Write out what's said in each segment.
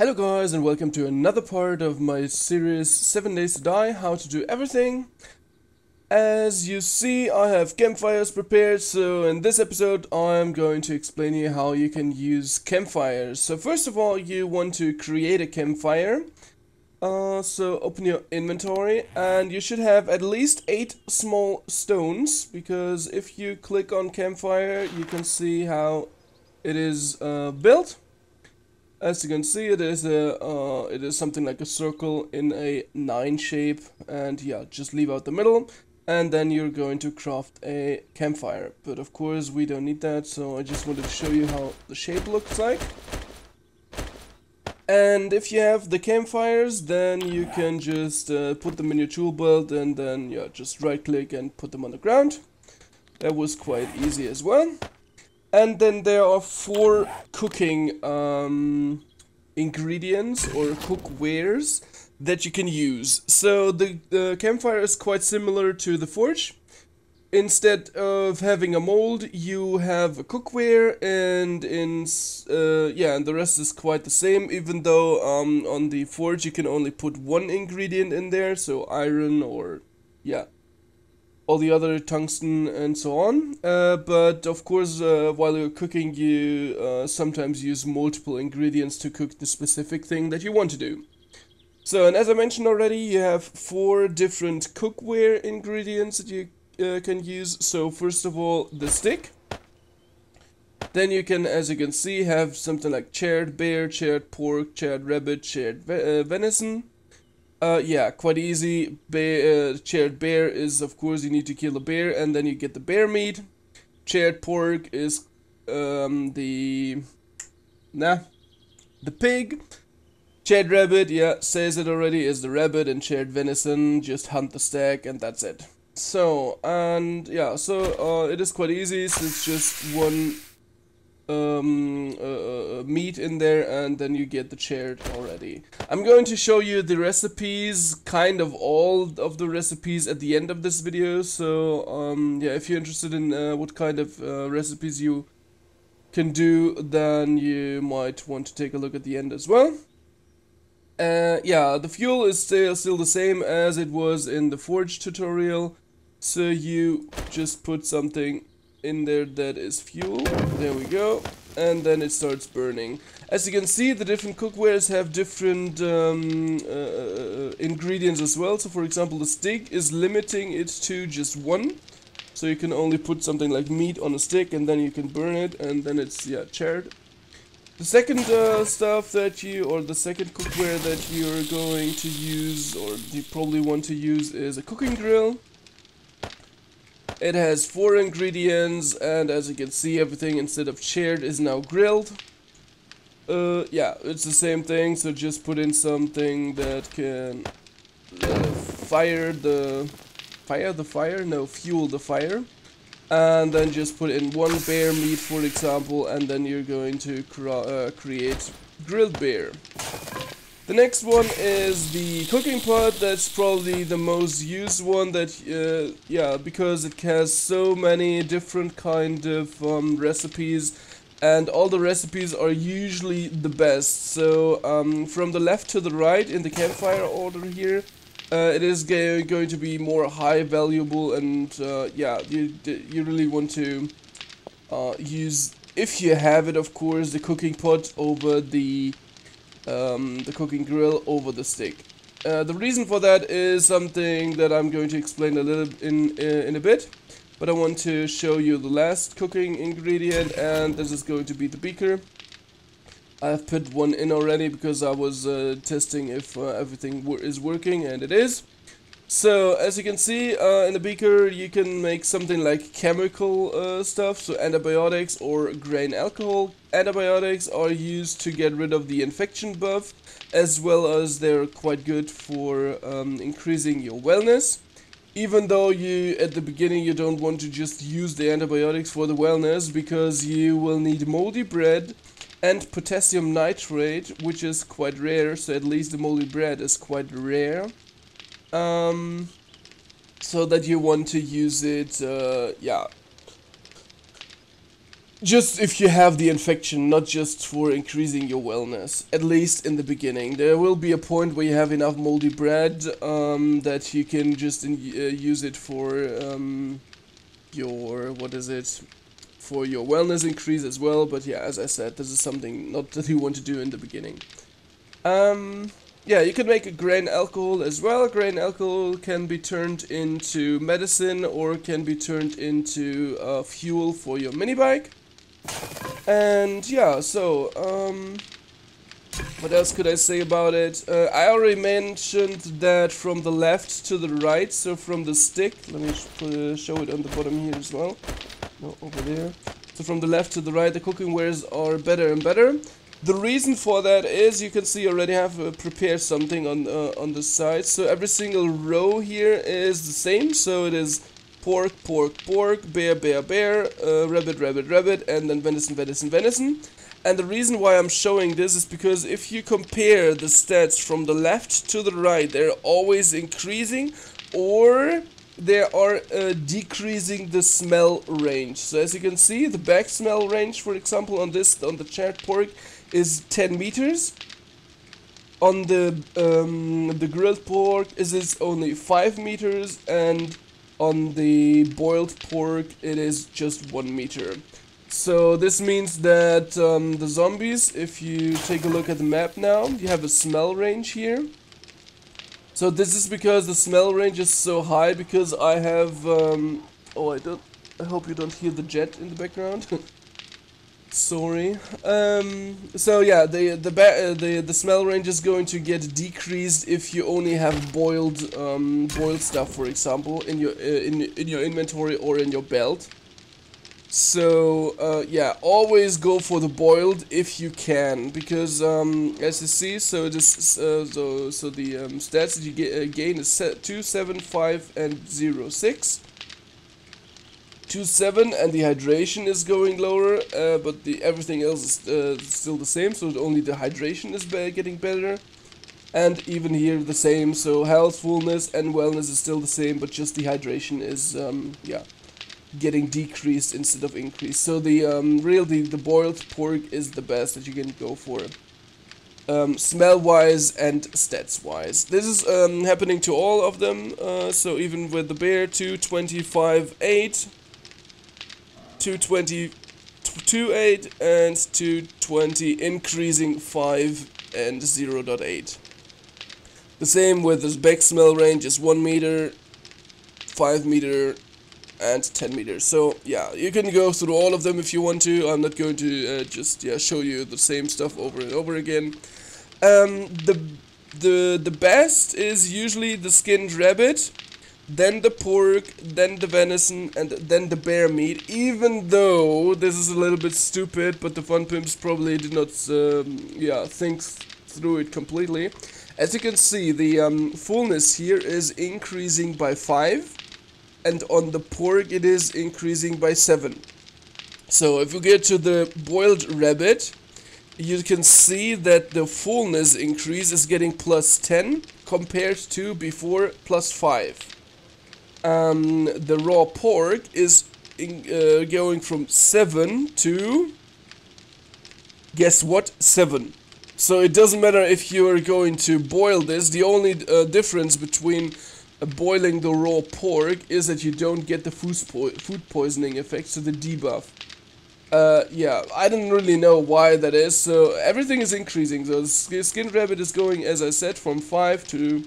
Hello guys and welcome to another part of my series 7 Days to Die, how to do everything. As you see, I have campfires prepared, so in this episode I'm going to explain you how you can use campfires. So first of all, you want to create a campfire. So open your inventory and you should have at least 8 small stones, because if you click on campfire you can see how it is built. As you can see, it is something like a circle in a 9 shape, and yeah, just leave out the middle, and then you're going to craft a campfire. But of course, we don't need that, so I just wanted to show you how the shape looks like. And if you have the campfires, then you can just put them in your tool belt, and then yeah, just right click and put them on the ground. That was quite easy as well. And then there are 4 cooking ingredients or cookwares that you can use. So the campfire is quite similar to the forge. Instead of having a mold, you have a cookware, and and the rest is quite the same. Even though on the forge you can only put 1 ingredient in there, so iron or yeah, all the other tungsten and so on, but of course while you're cooking you sometimes use multiple ingredients to cook the specific thing that you want to do. So, and as I mentioned already, you have 4 different cookware ingredients that you can use. So first of all, the stick. Then you can, as you can see, have something like charred bear, charred pork, charred rabbit, charred venison. Yeah, quite easy. Charred bear is, of course, you need to kill a bear and then you get the bear meat. Charred pork is the pig. Charred rabbit, yeah, says it already, is the rabbit, and charred venison, just hunt the stag and that's it. So, and yeah, so it is quite easy, so it's just 1 meat in there, and then you get the charred already. I'm going to show you the recipes, kind of all of the recipes at the end of this video, so yeah, if you're interested in what kind of recipes you can do, then you might want to take a look at the end as well. Yeah, the fuel is still the same as it was in the forge tutorial, so you just put something in there that is fuel. There we go, and then it starts burning. As you can see, the different cookwares have different ingredients as well. So for example, the stick is limiting it to just 1, so you can only put something like meat on a stick and then you can burn it, and then it's charred. The second the second cookware that you're going to use, or you probably want to use, is a cooking grill. It has 4 ingredients, and as you can see, everything instead of charred is now grilled. Yeah, it's the same thing, so just put in something that can fuel the fire. And then just put in 1 bear meat, for example, and then you're going to create grilled bear. The next one is the cooking pot. That's probably the most used one, that yeah, because it has so many different kind of recipes, and all the recipes are usually the best. So from the left to the right in the campfire order here, it is going to be more high valuable, and yeah, you really want to use, if you have it of course, the cooking pot over the cooking grill over the stick. The reason for that is something that I'm going to explain a little in a bit, but I want to show you the last cooking ingredient, and this is going to be the beaker. I've put 1 in already because I was testing if everything is working, and it is. So as you can see, in the beaker you can make something like chemical stuff, so antibiotics or grain alcohol. Antibiotics are used to get rid of the infection buff, as well as they're quite good for increasing your wellness. Even though at the beginning you don't want to just use the antibiotics for the wellness, because you will need moldy bread and potassium nitrate, which is quite rare, so at least the moldy bread is quite rare. So that you want to use it, yeah, just if you have the infection, not just for increasing your wellness, at least in the beginning. There will be a point where you have enough moldy bread that you can just use it for your, what is it, for your wellness increase as well. But yeah, as I said, this is something not that you want to do in the beginning. Yeah, you can make a grain alcohol as well. Grain alcohol can be turned into medicine or can be turned into fuel for your mini bike. And yeah, so what else could I say about it? I already mentioned that from the left to the right, so from the stick, let me show it on the bottom here as well. No, over there. So from the left to the right, the cooking wares are better and better. The reason for that is, you can see I already have prepared something on the side. So every single row here is the same. So it is pork, pork, pork, bear, bear, bear, rabbit, rabbit, rabbit, and then venison, venison, venison. And the reason why I'm showing this is because if you compare the stats from the left to the right, they're always increasing, or they are decreasing the smell range. So as you can see, the back smell range, for example, on the charred pork is 10 meters. On the grilled pork is only 5 meters, and on the boiled pork it is just 1 meter. So this means that the zombies, if you take a look at the map now, you have a smell range here. So this is because the smell range is so high, because I have oh, I hope you don't hear the jet in the background. Sorry. So yeah, the smell range is going to get decreased if you only have boiled stuff, for example, in your inventory or in your belt. So yeah, always go for the boiled if you can, because as you see, so this so the stats that you gain is 2, 7, 5, and 0, 6. 2, 7, and the hydration is going lower, but everything else is still the same. So only the hydration is getting better, and even here the same. So health, fullness, and wellness is still the same, but just the hydration is yeah, getting decreased instead of increased. So the boiled pork is the best that you can go for, smell wise and stats wise. This is happening to all of them. So even with the bear, 225, 8, 222, 8, and 220, increasing 5 and 0.8. The same with this back smell range is 1 meter, 5 meter, and 10 meters. So yeah, you can go through all of them if you want to. I'm not going to just show you the same stuff over and over again. The best is usually the skinned rabbit, then the pork, then the venison, and then the bear meat. Even though this is a little bit stupid, but the fun pimps probably did not think through it completely. As you can see, the fullness here is increasing by 5. And on the pork it is increasing by 7. So if you get to the boiled rabbit, you can see that the fullness increase is getting plus 10 compared to before plus 5. The raw pork is going from 7 to, guess what, 7. So it doesn't matter if you're going to boil this. The only difference between boiling the raw pork is that you don't get the food poisoning effect, so the debuff. Yeah, I don't really know why that is. So everything is increasing. So the skinned rabbit is going, as I said, from 5 to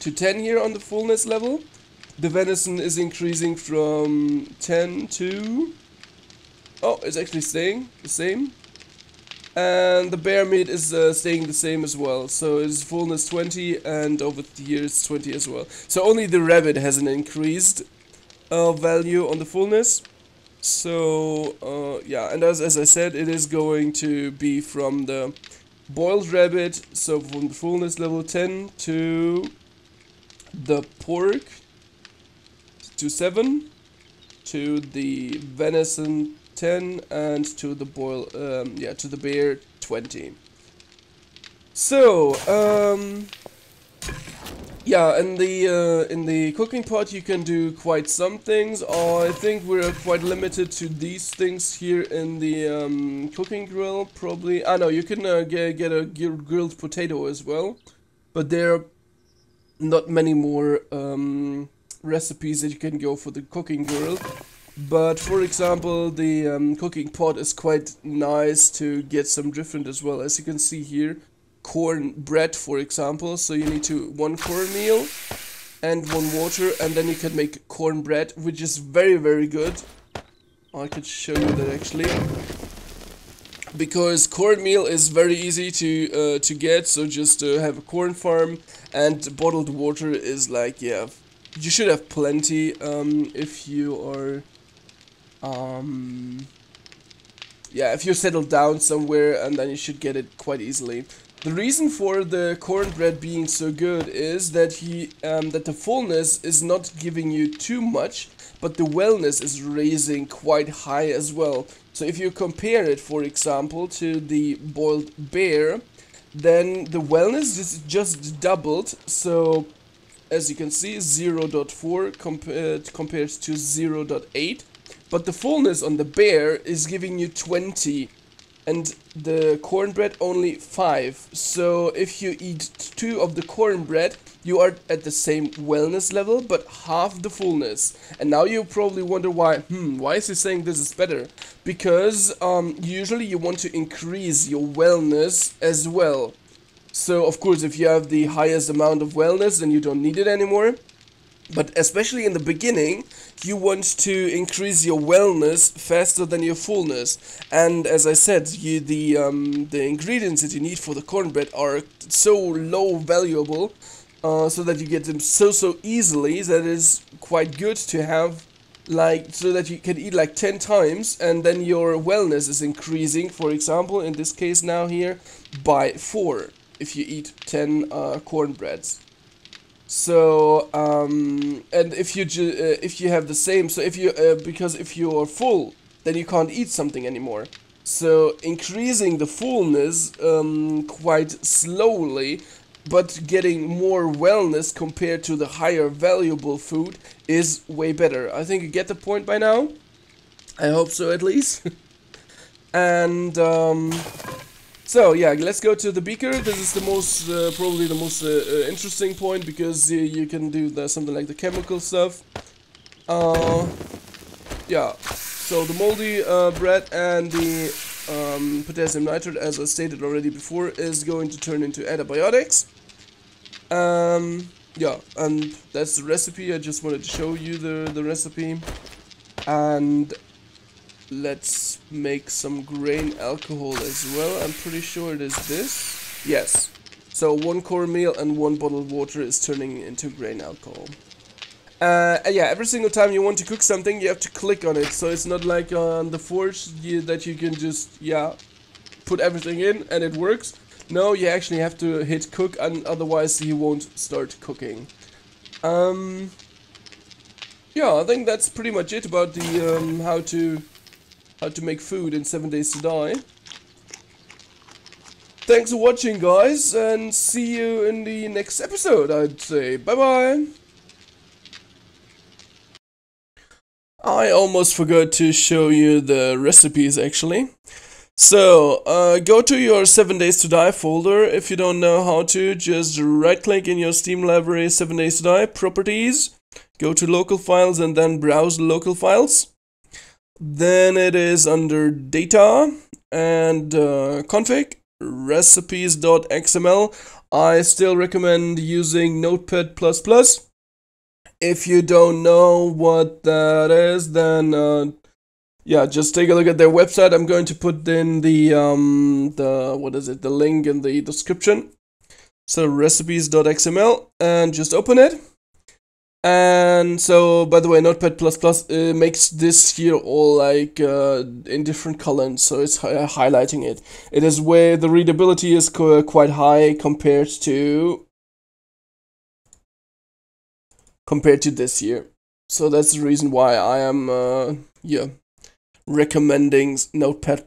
10 here on the fullness level. The venison is increasing from 10 to... oh, it's actually staying the same. And the bear meat is staying the same as well. So it's fullness 20, and over here it's 20 as well. So only the rabbit has an increased value on the fullness. So yeah, and as I said, it is going to be from the boiled rabbit, so from the fullness level 10 to the pork to 7, to the venison 10, and to the to the bear 20. So Yeah, in the cooking pot you can do quite some things. I think we're quite limited to these things here in the cooking grill. Probably. Ah, no, you can get a grilled potato as well, but there are not many more recipes that you can go for the cooking grill. But for example, the cooking pot is quite nice to get some different as well. As you can see here, corn bread, for example. So you need one cornmeal and one water, and then you can make cornbread, which is very, very good. I could show you that actually, because cornmeal is very easy to get. So just have a corn farm, and bottled water is like, yeah, you should have plenty if you are yeah, if you settle down somewhere, and then you should get it quite easily. The reason for the cornbread being so good is that that the fullness is not giving you too much, but the wellness is raising quite high as well. So if you compare it, for example, to the boiled bear, then the wellness is just doubled. So as you can see, 0.4 compared to 0.8. But the fullness on the bear is giving you 20, and the cornbread only 5. So if you eat 2 of the cornbread, you are at the same wellness level, but half the fullness. And now you probably wonder why is he saying this is better? Because usually you want to increase your wellness as well. So of course, if you have the highest amount of wellness, then you don't need it anymore. But especially in the beginning, you want to increase your wellness faster than your fullness. And as I said, the ingredients that you need for the cornbread are so low valuable, so that you get them so easily, that it is quite good to have, like, so that you can eat like 10 times, and then your wellness is increasing, for example, in this case now here, by 4, if you eat 10 cornbreads. So and if you have the same, so if you because if you are full, then you can't eat something anymore. So increasing the fullness quite slowly, but getting more wellness compared to the higher valuable food is way better. I think you get the point by now. I hope so, at least. And so yeah, let's go to the beaker. This is the most, probably the most interesting point, because you can do something like the chemical stuff. Yeah, so the moldy bread and the potassium nitrate, as I stated already before, is going to turn into antibiotics. Yeah, and that's the recipe. I just wanted to show you the recipe. And let's make some grain alcohol as well. I'm pretty sure it is this. Yes. So 1 cornmeal and 1 bottled water is turning into grain alcohol. Yeah, every single time you want to cook something, you have to click on it. So it's not like on the forge that you can just, yeah, put everything in and it works. No, you actually have to hit cook, and otherwise you won't start cooking. Yeah, I think that's pretty much it about the how to make food in 7 Days to Die. Thanks for watching, guys, and see you in the next episode, I'd say. Bye-bye. I almost forgot to show you the recipes, actually. So, go to your 7 Days to Die folder. If you don't know how to, just right-click in your Steam library, 7 Days to Die, Properties, go to Local Files, and then Browse Local Files. Then it is under Data and Config, Recipes.xml. I still recommend using Notepad++. If you don't know what that is, then yeah, just take a look at their website. I'm going to put in the link in the description. So recipes.xml, and just open it. And so, by the way, Notepad++ makes this here all like in different colors, so it's highlighting it. It is where the readability is quite high compared to this here. So that's the reason why I am yeah, recommending Notepad++.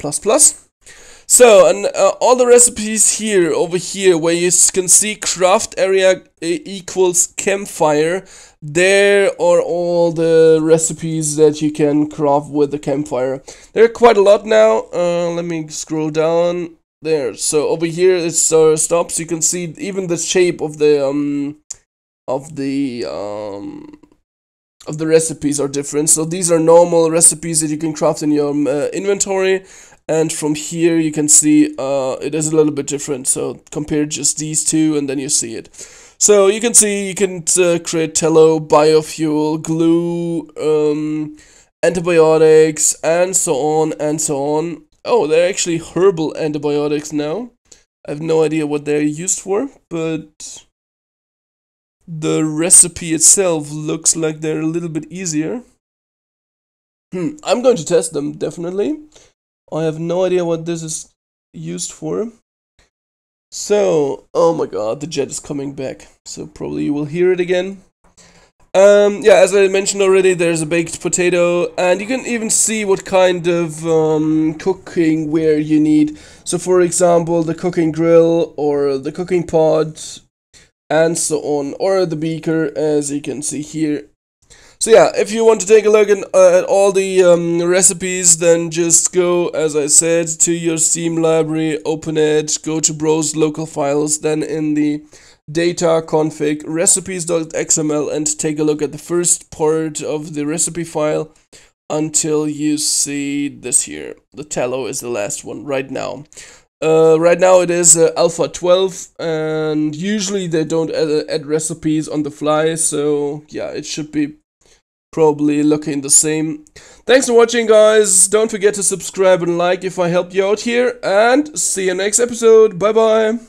So, and all the recipes here, over here, where you can see craft area equals campfire, there are all the recipes that you can craft with the campfire. There are quite a lot now. Let me scroll down. There. So over here it stops. You can see even the shape of the recipes are different. So these are normal recipes that you can craft in your inventory, and from here you can see it is a little bit different. So compare just these two and then you see it. So you can see you can create tallow, biofuel, glue, antibiotics, and so on and so on. Oh, they're actually herbal antibiotics now. I have no idea what they're used for, but the recipe itself looks like they're a little bit easier. I'm going to test them, definitely. I have no idea what this is used for. So, oh my god, the jet is coming back. So probably you will hear it again. Yeah, as I mentioned already, there's a baked potato, and you can even see what kind of cooking ware you need. So for example, the cooking grill, or the cooking pot, and so on, or the beaker, as you can see here. So yeah, if you want to take a look at all the recipes, then just go, as I said, to your Steam library, open it, go to browse local files, then in the data config recipes.xml, and take a look at the first part of the recipe file until you see this here. The tallow is the last one right now. Right now it is alpha 12, and usually they don't add recipes on the fly, so yeah, it should be probably looking the same. Thanks for watching, guys. Don't forget to subscribe and like if I helped you out here, and see you next episode. Bye bye.